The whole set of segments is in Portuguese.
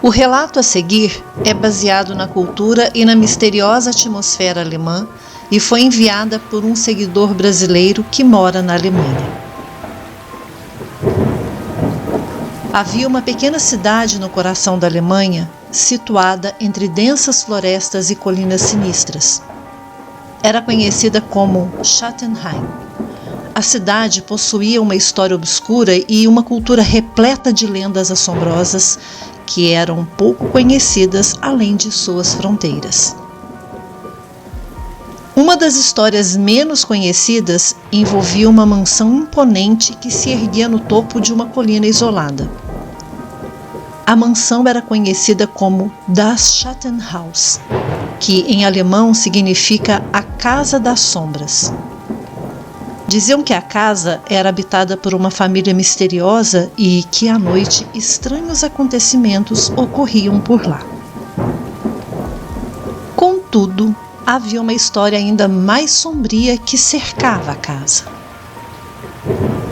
O relato a seguir é baseado na cultura e na misteriosa atmosfera alemã e foi enviada por um seguidor brasileiro que mora na Alemanha. Havia uma pequena cidade no coração da Alemanha, situada entre densas florestas e colinas sinistras. Era conhecida como Schattenheim. A cidade possuía uma história obscura e uma cultura repleta de lendas assombrosas que eram pouco conhecidas além de suas fronteiras. Uma das histórias menos conhecidas envolvia uma mansão imponente que se erguia no topo de uma colina isolada. A mansão era conhecida como Das Schattenhaus, que em alemão significa a Casa das Sombras. Diziam que a casa era habitada por uma família misteriosa e que à noite estranhos acontecimentos ocorriam por lá. Contudo, havia uma história ainda mais sombria que cercava a casa.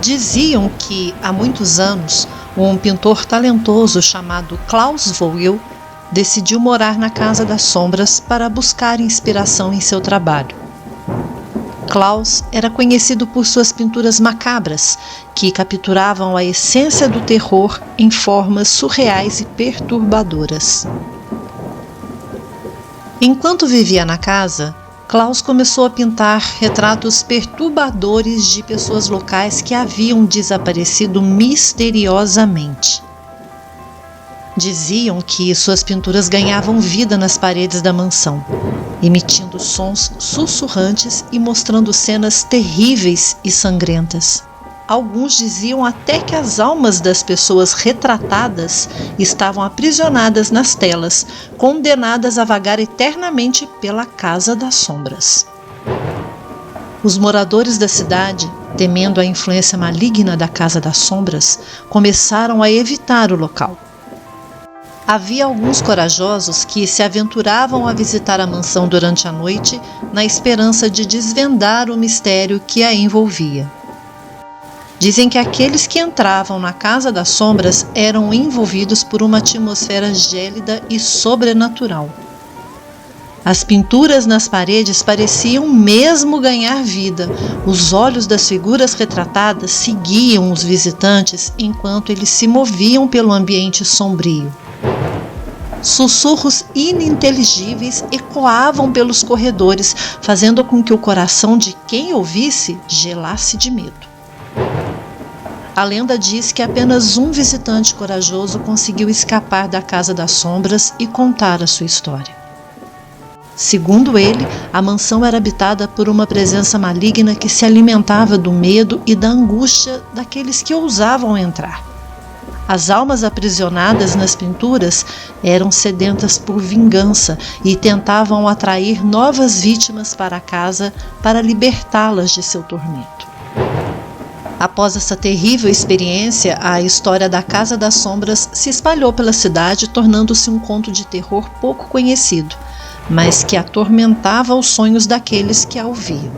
Diziam que, há muitos anos, um pintor talentoso chamado Klaus Vogel decidiu morar na Casa das Sombras para buscar inspiração em seu trabalho. Klaus era conhecido por suas pinturas macabras, que capturavam a essência do terror em formas surreais e perturbadoras. Enquanto vivia na casa, Klaus começou a pintar retratos perturbadores de pessoas locais que haviam desaparecido misteriosamente. Diziam que suas pinturas ganhavam vida nas paredes da mansão, emitindo sons sussurrantes e mostrando cenas terríveis e sangrentas. Alguns diziam até que as almas das pessoas retratadas estavam aprisionadas nas telas, condenadas a vagar eternamente pela Casa das Sombras. Os moradores da cidade, temendo a influência maligna da Casa das Sombras, começaram a evitar o local. Havia alguns corajosos que se aventuravam a visitar a mansão durante a noite na esperança de desvendar o mistério que a envolvia. Dizem que aqueles que entravam na Casa das Sombras eram envolvidos por uma atmosfera gélida e sobrenatural. As pinturas nas paredes pareciam mesmo ganhar vida. Os olhos das figuras retratadas seguiam os visitantes enquanto eles se moviam pelo ambiente sombrio. Sussurros ininteligíveis ecoavam pelos corredores, fazendo com que o coração de quem ouvisse gelasse de medo. A lenda diz que apenas um visitante corajoso conseguiu escapar da Casa das Sombras e contar a sua história. Segundo ele, a mansão era habitada por uma presença maligna que se alimentava do medo e da angústia daqueles que ousavam entrar. As almas aprisionadas nas pinturas eram sedentas por vingança e tentavam atrair novas vítimas para a casa para libertá-las de seu tormento. Após essa terrível experiência, a história da Casa das Sombras se espalhou pela cidade, tornando-se um conto de terror pouco conhecido, mas que atormentava os sonhos daqueles que a ouviam.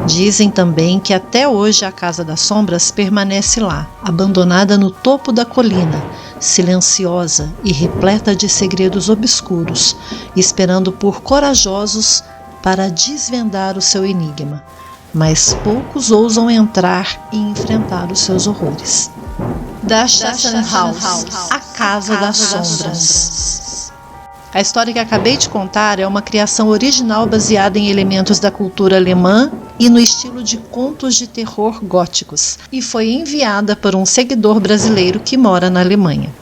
Dizem também que até hoje a Casa das Sombras permanece lá, abandonada no topo da colina, silenciosa e repleta de segredos obscuros, esperando por corajosos para desvendar o seu enigma. Mas poucos ousam entrar e enfrentar os seus horrores. Das Schattenhaus, a Casa das Sombras. A história que acabei de contar é uma criação original baseada em elementos da cultura alemã e no estilo de contos de terror góticos, e foi enviada por um seguidor brasileiro que mora na Alemanha.